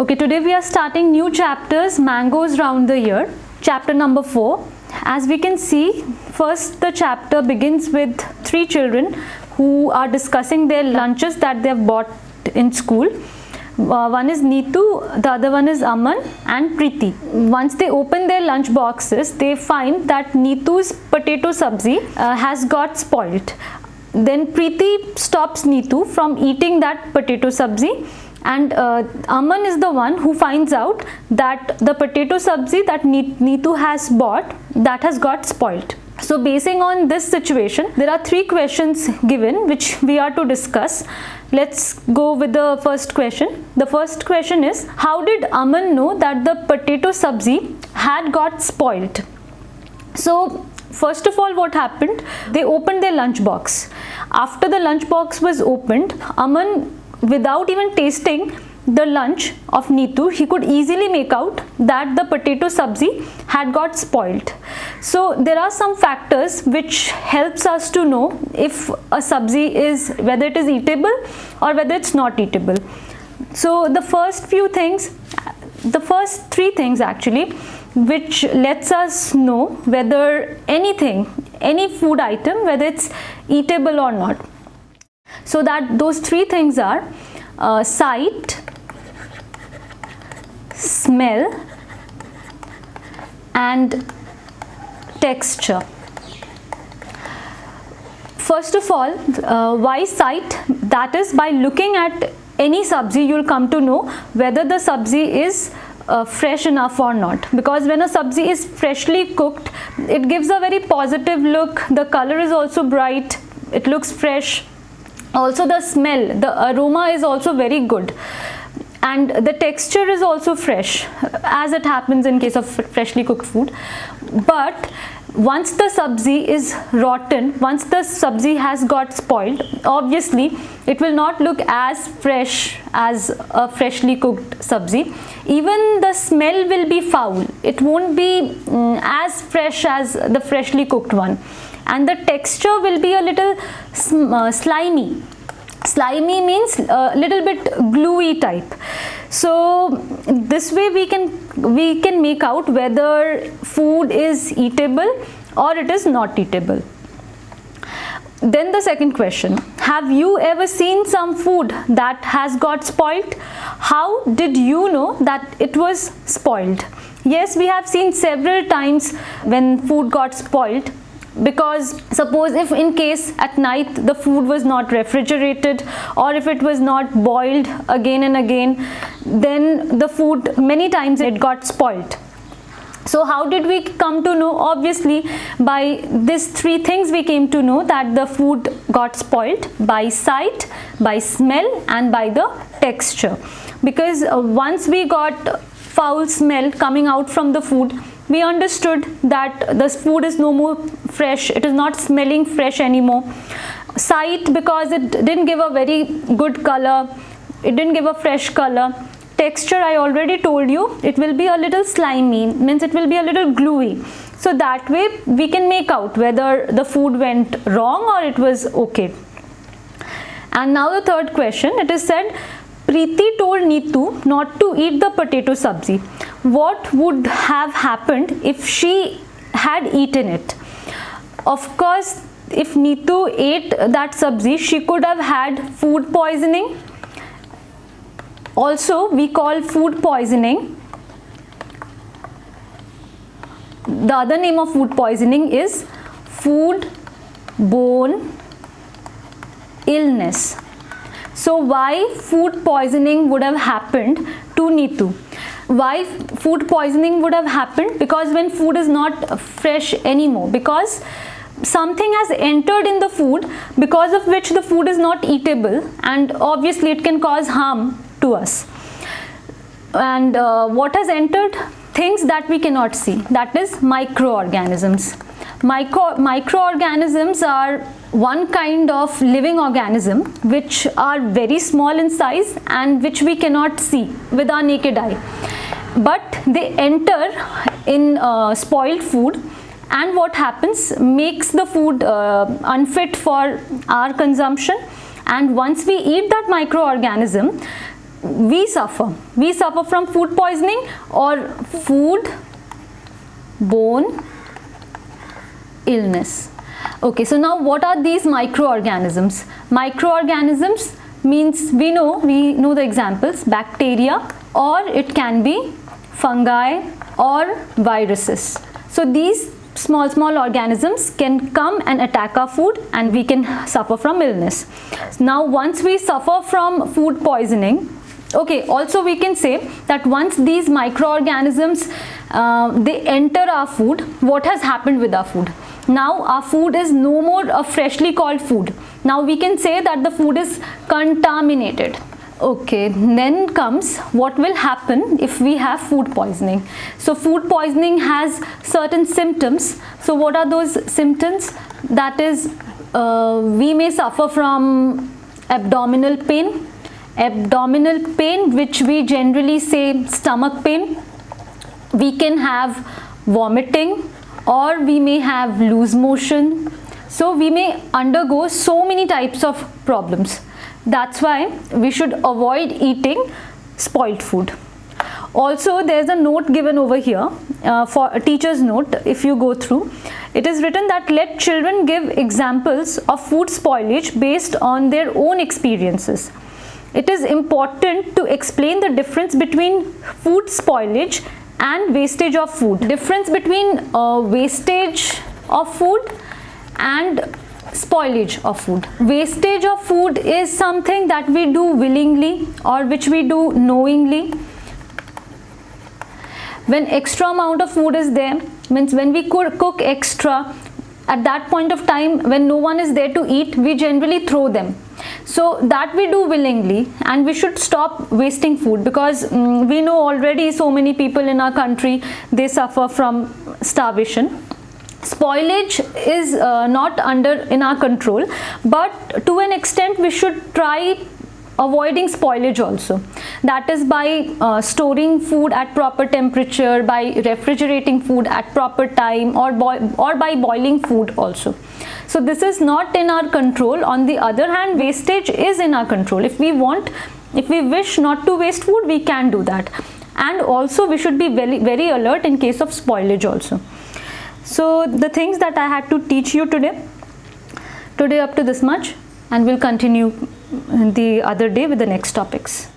Okay, today we are starting new chapters, Mangoes Round the Year, chapter number 4. As we can see, first the chapter begins with three children who are discussing their lunches that they have bought in school. One is Neetu, the other one is Aman and Preeti. Once they open their lunch boxes, they find that Neetu's potato sabzi has got spoiled. Then Preeti stops Neetu from eating that potato sabzi, and Aman is the one who finds out that the potato sabzi that Neetu has bought, that has got spoiled. So basing on this situation, there are three questions given which we are to discuss. Let's go with the first question. The first question is, how did Aman know that the potato sabzi had got spoiled? So first of all, what happened? They opened their lunch box. After the lunch box was opened, Aman, without even tasting the lunch of Neetu, he could easily make out that the potato sabzi had got spoiled. So there are some factors which helps us to know if a sabzi is, whether it is eatable or whether it's not eatable. So the first three things actually, which lets us know whether any food item, whether it's eatable or not. So that those three things are sight, smell and texture. First of all, why sight? That is, by looking at any sabzi, you will come to know whether the sabzi is fresh enough or not, because when a sabzi is freshly cooked, it gives a very positive look. The color is also bright, it looks fresh. Also the smell, the aroma is also very good, and the texture is also fresh, as it happens in case of freshly cooked food. But once the sabzi is rotten, once the sabzi has got spoiled, obviously it will not look as fresh as a freshly cooked sabzi. Even the smell will be foul. It won't be as fresh as the freshly cooked one. And the texture will be a little slimy. Slimy means a little bit gluey type. So this way we can make out whether food is eatable or it is not eatable. Then the second question, have you ever seen some food that has got spoiled? How did you know that it was spoiled? Yes, we have seen several times when food got spoiled, because suppose if in case at night the food was not refrigerated, or if it was not boiled again and again, then the food, many times it got spoiled. So how did we come to know? Obviously by these three things we came to know that the food got spoiled: by sight, by smell and by the texture. Because once we got foul smell coming out from the food, we understood that the food is no more fresh, it is not smelling fresh anymore. Sight, because it didn't give a very good color, it didn't give a fresh color. Texture, I already told you, it will be a little slimy, means it will be a little gluey. So that way we can make out whether the food went wrong or it was okay. And now the third question, it is said, Preeti told Neetu not to eat the potato sabzi. What would have happened if she had eaten it? Of course, if Neetu ate that sabzi, she could have had food poisoning. Also, we call food poisoning, the other name of food poisoning is food-borne illness. So why food poisoning would have happened to Neetu? Why food poisoning would have happened? Because when food is not fresh anymore, because something has entered in the food because of which the food is not eatable, and obviously it can cause harm to us. And what has entered? Things that we cannot see, that is microorganisms. Microorganisms are one kind of living organism which are very small in size and which we cannot see with our naked eye, but they enter in spoiled food, and what happens, makes the food unfit for our consumption. And once we eat that microorganism, we suffer from food poisoning or food borne illness. Okay, so now what are these microorganisms? Microorganisms means we know the examples: bacteria, or it can be fungi or viruses. So these small organisms can come and attack our food and we can suffer from illness. Now once we suffer from food poisoning, okay, also we can say that once these microorganisms they enter our food, what has happened with our food? Now our food is no more a freshly called food. Now we can say that the food is contaminated. Okay, then comes what will happen if we have food poisoning. So food poisoning has certain symptoms. So what are those symptoms? That is, we may suffer from abdominal pain, which we generally say stomach pain. We can have vomiting, or we may have loose motion. So we may undergo so many types of problems. That's why we should avoid eating spoiled food. Also, there's a note given over here for a teacher's note. If you go through, it is written that let children give examples of food spoilage based on their own experiences. It is important to explain the difference between food spoilage and wastage of food. Difference between wastage of food and spoilage of food. Wastage of food is something that we do willingly or which we do knowingly. When extra amount of food is there, means when we cook extra, at that point of time when no one is there to eat, we generally throw them. So that we do willingly, and we should stop wasting food, because we know already so many people in our country, they suffer from starvation. Spoilage is not in our control, but to an extent we should try avoiding spoilage also. That is by storing food at proper temperature, by refrigerating food at proper time, or by boiling food also. So this is not in our control. On the other hand, wastage is in our control. If we wish not to waste food, we can do that. And also we should be very alert in case of spoilage also. So the things that I had to teach you today up to this much, and we'll continue the other day with the next topics.